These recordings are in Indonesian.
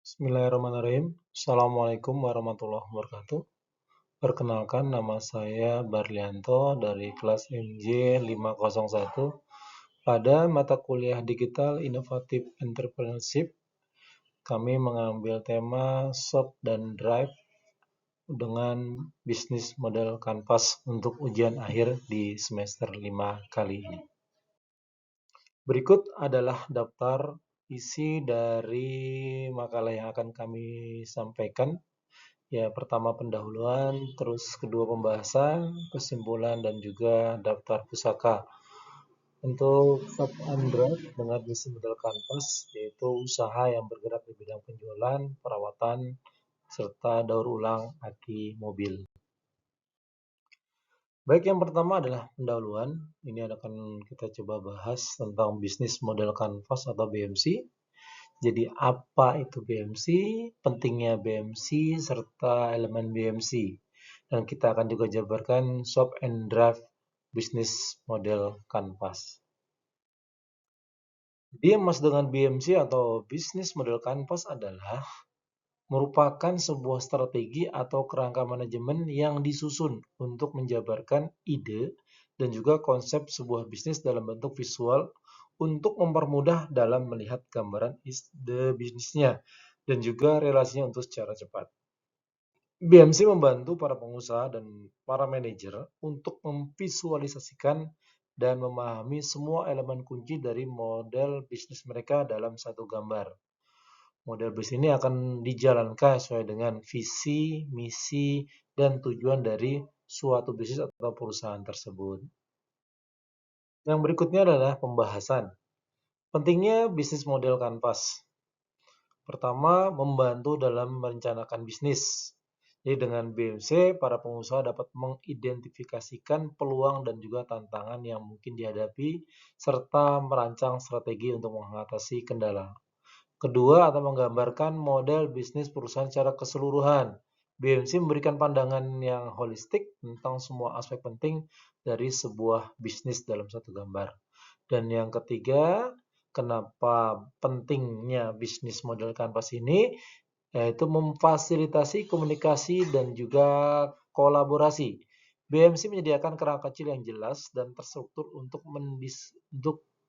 Bismillahirrahmanirrahim. Assalamualaikum warahmatullahi wabarakatuh. Perkenalkan, nama saya Barlianto dari kelas MJ 501 pada mata kuliah Digital Innovative Entrepreneurship. Kami mengambil tema Shop dan Drive dengan bisnis model Canvas untuk ujian akhir di semester 5 kali ini. Berikut adalah daftar isi dari makalah yang akan kami sampaikan. Ya, pertama pendahuluan, terus kedua pembahasan, kesimpulan, dan juga daftar pusaka. Untuk Shop and Drive dengan bisnis model Canvas, yaitu usaha yang bergerak di bidang penjualan, perawatan, serta daur ulang aki mobil. Baik, yang pertama adalah pendahuluan. Ini akan kita coba bahas tentang bisnis model Canvas atau BMC. Jadi apa itu BMC, pentingnya BMC, serta elemen BMC. Dan kita akan juga jabarkan Shop and Drive bisnis model Canvas. Jadi yang maksud dengan BMC atau bisnis model Canvas adalah merupakan sebuah strategi atau kerangka manajemen yang disusun untuk menjabarkan ide dan juga konsep sebuah bisnis dalam bentuk visual untuk mempermudah dalam melihat gambaran ide bisnisnya dan juga relasinya untuk secara cepat. BMC membantu para pengusaha dan para manajer untuk memvisualisasikan dan memahami semua elemen kunci dari model bisnis mereka dalam satu gambar. Model bisnis ini akan dijalankan sesuai dengan visi, misi, dan tujuan dari suatu bisnis atau perusahaan tersebut. Yang berikutnya adalah pembahasan. Pentingnya bisnis model Canvas. Pertama, membantu dalam merencanakan bisnis. Jadi dengan BMC, para pengusaha dapat mengidentifikasikan peluang dan juga tantangan yang mungkin dihadapi, serta merancang strategi untuk mengatasi kendala. Kedua, atau menggambarkan model bisnis perusahaan secara keseluruhan. BMC memberikan pandangan yang holistik tentang semua aspek penting dari sebuah bisnis dalam satu gambar. Dan yang ketiga, kenapa pentingnya bisnis model Canvas ini, yaitu memfasilitasi komunikasi dan juga kolaborasi. BMC menyediakan kerangka kecil yang jelas dan terstruktur untuk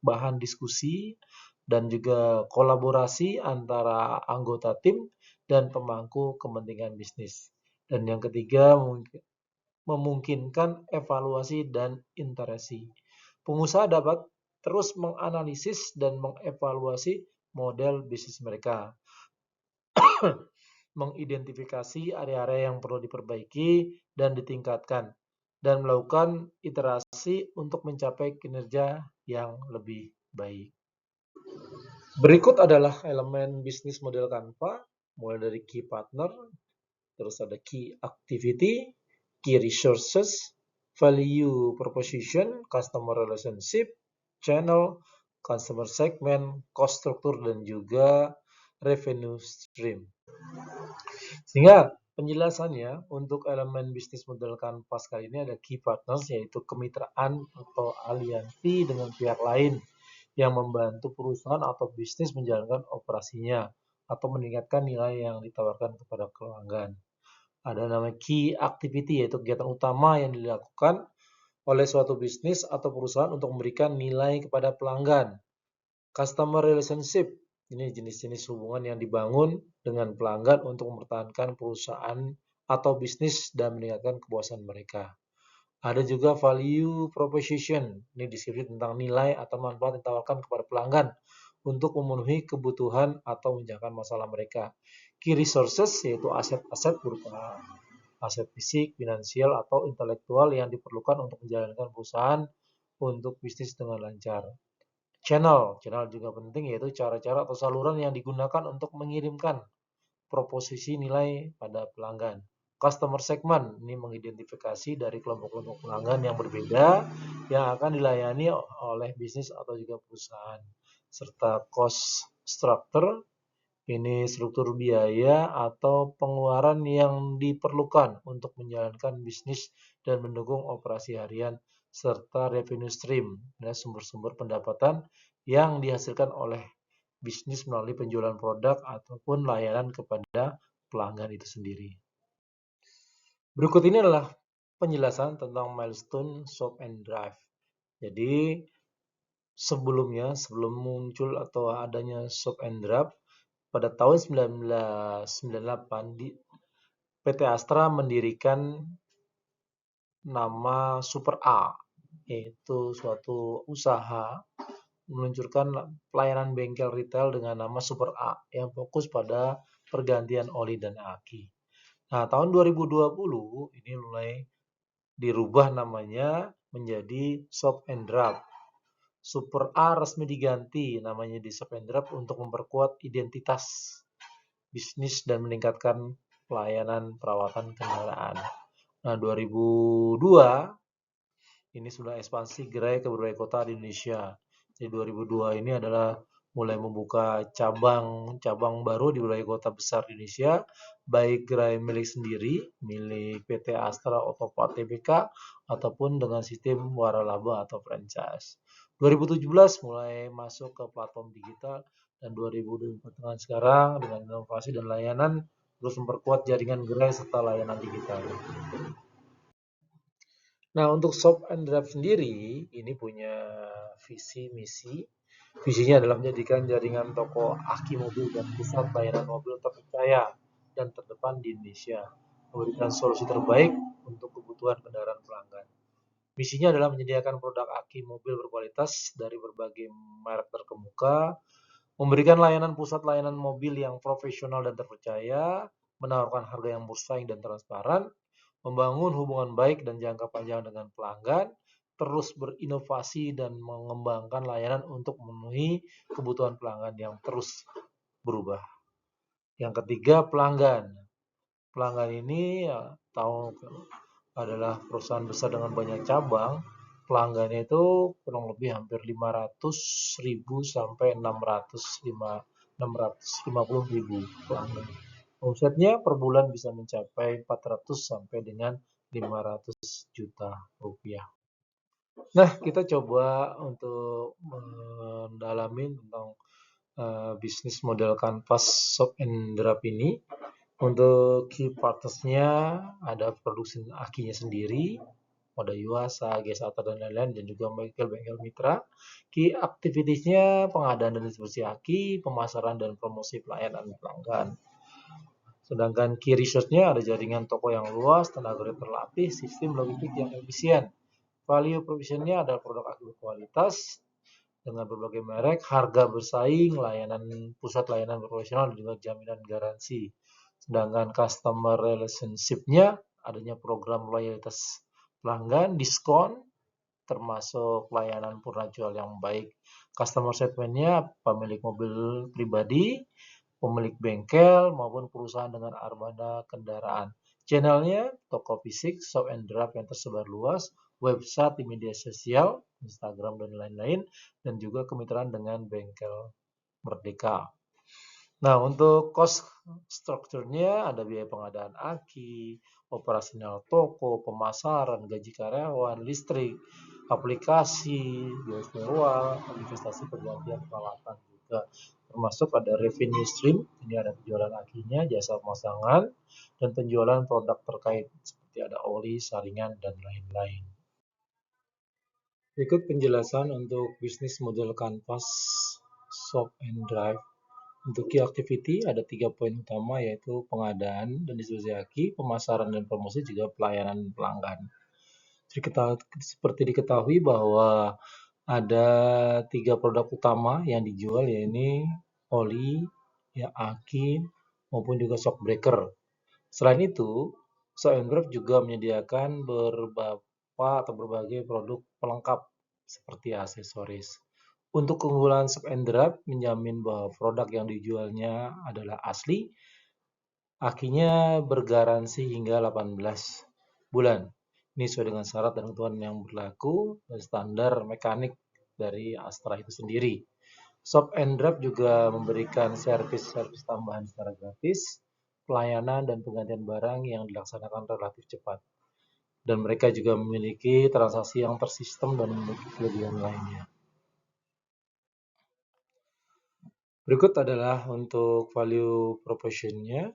bahan diskusi dan juga kolaborasi antara anggota tim dan pemangku kepentingan bisnis. Dan yang ketiga, memungkinkan evaluasi dan interaksi. Pengusaha dapat terus menganalisis dan mengevaluasi model bisnis mereka, mengidentifikasi area-area yang perlu diperbaiki dan ditingkatkan, dan melakukan iterasi untuk mencapai kinerja yang lebih baik. Berikut adalah elemen bisnis model Canva, mulai dari key partner, terus ada key activity, key resources, value proposition, customer relationship, channel, customer segment, cost structure, dan juga revenue stream. Sehingga penjelasannya untuk elemen bisnis model Canvas kali ini ada key partners, yaitu kemitraan atau aliansi dengan pihak lain yang membantu perusahaan atau bisnis menjalankan operasinya atau meningkatkan nilai yang ditawarkan kepada pelanggan. Ada namanya key activity, yaitu kegiatan utama yang dilakukan oleh suatu bisnis atau perusahaan untuk memberikan nilai kepada pelanggan. Customer relationship, ini jenis-jenis hubungan yang dibangun dengan pelanggan untuk mempertahankan perusahaan atau bisnis dan meningkatkan kepuasan mereka. Ada juga value proposition, ini deskripsi tentang nilai atau manfaat yang ditawarkan kepada pelanggan untuk memenuhi kebutuhan atau menjalankan masalah mereka. Key resources, yaitu aset-aset berupa aset fisik, finansial, atau intelektual yang diperlukan untuk menjalankan perusahaan untuk bisnis dengan lancar. Channel juga penting, yaitu cara-cara atau saluran yang digunakan untuk mengirimkan proposisi nilai pada pelanggan. Customer segment, ini mengidentifikasi dari kelompok-kelompok pelanggan yang berbeda yang akan dilayani oleh bisnis atau juga perusahaan. Serta cost structure, ini struktur biaya atau pengeluaran yang diperlukan untuk menjalankan bisnis dan mendukung operasi harian, serta revenue stream, sumber-sumber pendapatan yang dihasilkan oleh bisnis melalui penjualan produk ataupun layanan kepada pelanggan itu sendiri. Berikut ini adalah penjelasan tentang milestone Shop and Drive. Jadi sebelum muncul atau adanya Shop and Drive pada tahun 1998 PT Astra mendirikan nama Super A, yaitu suatu usaha meluncurkan pelayanan bengkel retail dengan nama Super A yang fokus pada pergantian oli dan aki. Nah, tahun 2020 ini mulai dirubah namanya menjadi Shop and Drop. Super A resmi diganti namanya di Shop and Drop untuk memperkuat identitas bisnis dan meningkatkan pelayanan perawatan kendaraan. Nah, 2002 ini sudah ekspansi gerai ke berbagai kota di Indonesia. Jadi 2002 ini adalah mulai membuka cabang baru di berbagai kota besar di Indonesia, baik gerai milik sendiri, milik PT Astra Otopart Tbk, ataupun dengan sistem waralaba atau franchise. 2017 mulai masuk ke platform digital, dan 2024 dengan sekarang dengan inovasi dan layanan terus memperkuat jaringan gerai serta layanan digital. Nah, untuk Shop and Drive sendiri, ini punya visi misi. Visinya adalah menjadikan jaringan toko aki mobil dan pusat layanan mobil terpercaya dan terdepan di Indonesia, memberikan solusi terbaik untuk kebutuhan kendaraan pelanggan. Misinya adalah menyediakan produk aki mobil berkualitas dari berbagai merek terkemuka, memberikan layanan pusat layanan mobil yang profesional dan terpercaya, menawarkan harga yang bersaing dan transparan, membangun hubungan baik dan jangka panjang dengan pelanggan, terus berinovasi dan mengembangkan layanan untuk memenuhi kebutuhan pelanggan yang terus berubah. Yang ketiga, pelanggan. Pelanggan ini tahu adalah perusahaan besar dengan banyak cabang. Pelanggannya itu kurang lebih hampir 500.000 sampai 650.000 pelanggan. Omsetnya per bulan bisa mencapai 400 sampai dengan 500 juta rupiah. Nah, kita coba untuk mendalami tentang bisnis model kanvas Shop and Drop ini. Untuk key partnersnya ada produksi akinya sendiri, ada Yuasa, Gesata dan lain-lain, dan juga bengkel-bengkel mitra. Key activitiesnya pengadaan dan distribusi aki, pemasaran dan promosi pelayanan pelanggan. Sedangkan key resource-nya ada jaringan toko yang luas, tenaga terlatih, sistem logistik yang efisien. Value provision-nya adalah produk aki berkualitas dengan berbagai merek, harga bersaing, layanan pusat layanan profesional dan juga jaminan garansi. Sedangkan customer relationship-nya adanya program loyalitas pelanggan, diskon, termasuk layanan purna jual yang baik. Customer segment-nya pemilik mobil pribadi, pemilik bengkel, maupun perusahaan dengan armada kendaraan. Channelnya toko fisik, Shop and Drop yang tersebar luas, website di media sosial, Instagram dan lain-lain, dan juga kemitraan dengan bengkel Merdeka. Nah, untuk cost structure-nya ada biaya pengadaan aki, operasional toko, pemasaran, gaji karyawan, listrik, aplikasi, biaya sewa, investasi pergantian peralatan juga. Termasuk ada revenue stream, ini ada penjualan akinya, jasa pemasangan, dan penjualan produk terkait seperti ada oli, saringan, dan lain-lain. Berikut penjelasan untuk bisnis model kanvas Shop and Drive. Untuk key activity ada 3 poin utama, yaitu pengadaan dan distribusi aki, pemasaran dan promosi, juga pelayanan pelanggan. Seperti diketahui bahwa ada 3 produk utama yang dijual, yaitu oli, ya, aki, maupun juga shock breaker. Selain itu, Shop and Drive juga menyediakan berbagai produk pelengkap seperti aksesoris. Untuk keunggulan Shop and Drop menjamin bahwa produk yang dijualnya adalah asli, akinya bergaransi hingga 18 bulan. Ini sesuai dengan syarat dan ketentuan yang berlaku dan standar mekanik dari Astra itu sendiri. Shop and Drop juga memberikan servis-servis tambahan secara gratis, pelayanan dan penggantian barang yang dilaksanakan relatif cepat. Dan mereka juga memiliki transaksi yang tersistem dan memiliki kelebihan lainnya. Berikut adalah untuk value proposition-nya.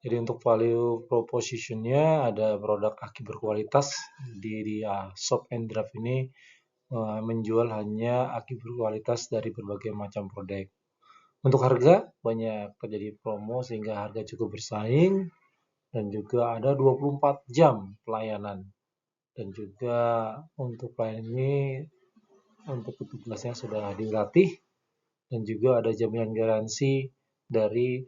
Jadi untuk value proposition-nya ada produk aki berkualitas di Shop and Draft ini menjual hanya aki berkualitas dari berbagai macam produk. Untuk harga banyak terjadi promo sehingga harga cukup bersaing dan juga ada 24 jam pelayanan. Dan juga untuk pelayanan ini untuk petugasnya sudah dilatih dan juga ada jaminan garansi dari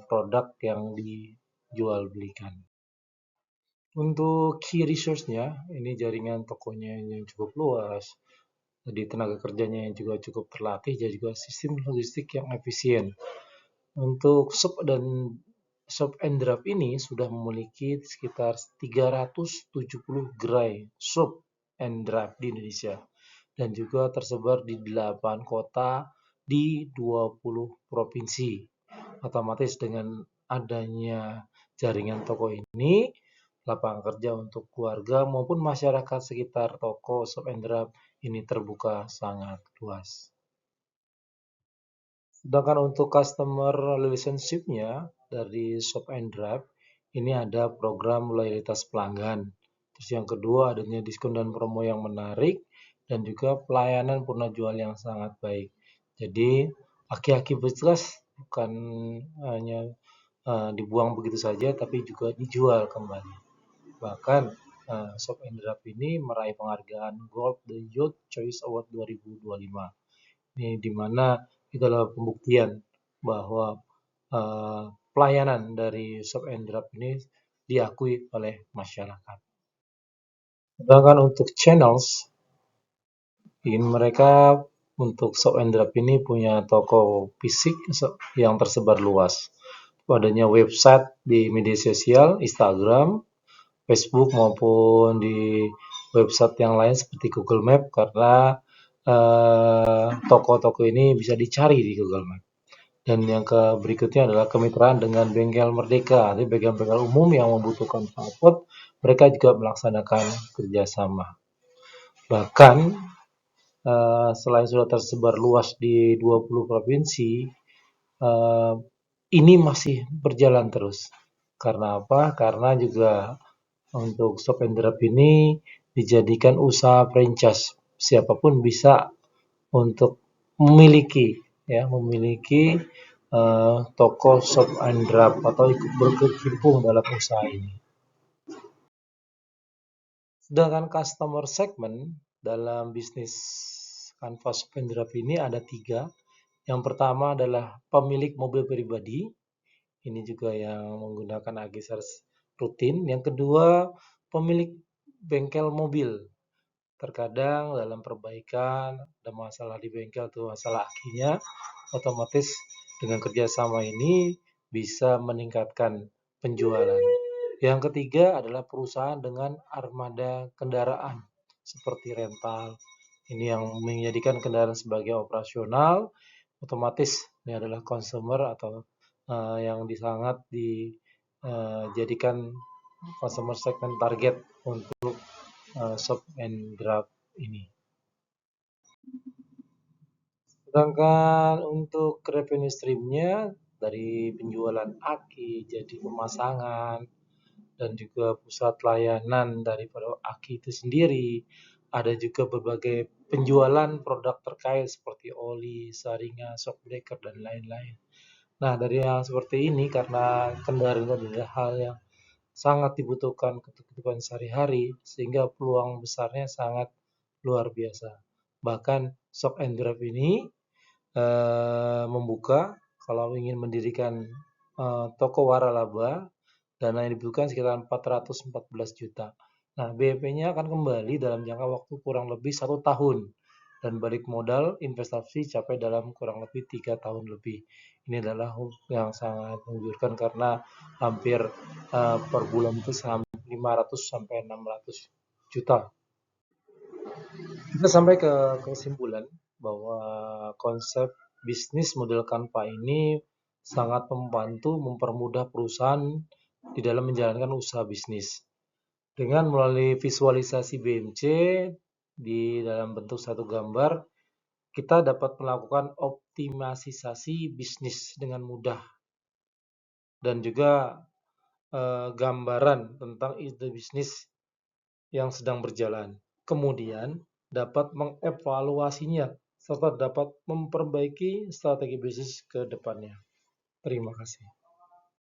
produk yang dijual belikan. Untuk key resource-nya, ini jaringan tokonya yang cukup luas, jadi tenaga kerjanya yang juga cukup terlatih, dan juga sistem logistik yang efisien. Untuk Shop and Draft ini sudah memiliki sekitar 370 gerai Shop and Draft di Indonesia dan juga tersebar di 8 kota di 20 provinsi. Otomatis dengan adanya jaringan toko ini, lapangan kerja untuk keluarga maupun masyarakat sekitar toko Shop and Draft ini terbuka sangat luas. Sedangkan untuk customer relationship-nya dari Shop and Draft, ini ada program loyalitas pelanggan. Terus yang kedua adanya diskon dan promo yang menarik dan juga pelayanan purna jual yang sangat baik. Jadi aki-aki bekas bukan hanya dibuang begitu saja tapi juga dijual kembali. Bahkan Shop and Draft ini meraih penghargaan Gold The Youth Choice Award 2025. Ini di mana itu adalah pembuktian bahwa pelayanan dari Shop and Draft ini diakui oleh masyarakat. Sedangkan untuk channels, mereka untuk Shop and Draft ini punya toko fisik yang tersebar luas. Adanya website di media sosial, Instagram, Facebook maupun di website yang lain seperti Google Map karena toko-toko ini bisa dicari di Google Map. Dan yang berikutnya adalah kemitraan dengan bengkel Merdeka. Jadi bengkel-bengkel umum yang membutuhkan knalpot, mereka juga melaksanakan kerjasama. Bahkan selain sudah tersebar luas di 20 provinsi, ini masih berjalan terus. Karena apa? Karena juga untuk Shop and Draft ini dijadikan usaha franchise. Siapapun bisa untuk memiliki toko Shop and Draft atau ikut berkecimpung dalam usaha ini. Sedangkan customer segment dalam bisnis Canvas Shop and Draft ini ada 3. Yang pertama adalah pemilik mobil pribadi. Ini juga yang menggunakan AG rutin. Yang kedua, pemilik bengkel mobil. Terkadang dalam perbaikan ada masalah di bengkel atau masalah akinya, otomatis dengan kerjasama ini bisa meningkatkan penjualan. Yang ketiga adalah perusahaan dengan armada kendaraan seperti rental. Ini yang menjadikan kendaraan sebagai operasional, otomatis ini adalah consumer atau yang sangat dijadikan customer segment target untuk Shop and Draft ini. Sedangkan untuk revenue stream-nya dari penjualan aki, jadi pemasangan, dan juga pusat layanan daripada aki itu sendiri. Ada juga berbagai penjualan produk terkait seperti oli, saringan, shock breaker, dan lain-lain. Nah, dari yang seperti ini karena kendaraan adalah hal yang sangat dibutuhkan kehidupan sehari-hari sehingga peluang besarnya sangat luar biasa. Bahkan Shop and Draft ini membuka kalau ingin mendirikan toko waralaba, dana yang dibutuhkan sekitar 414 juta. Nah, BEP-nya akan kembali dalam jangka waktu kurang lebih 1 tahun dan balik modal investasi capai dalam kurang lebih 3 tahun lebih. Ini adalah yang sangat menggiurkan karena hampir per bulan itu 500 sampai 600 juta. Kita sampai ke kesimpulan bahwa konsep bisnis model Canva ini sangat membantu mempermudah perusahaan di dalam menjalankan usaha bisnis. Dengan melalui visualisasi BMC di dalam bentuk satu gambar, kita dapat melakukan optimalisasi bisnis dengan mudah dan juga gambaran tentang ide bisnis yang sedang berjalan. Kemudian dapat mengevaluasinya serta dapat memperbaiki strategi bisnis ke depannya. Terima kasih.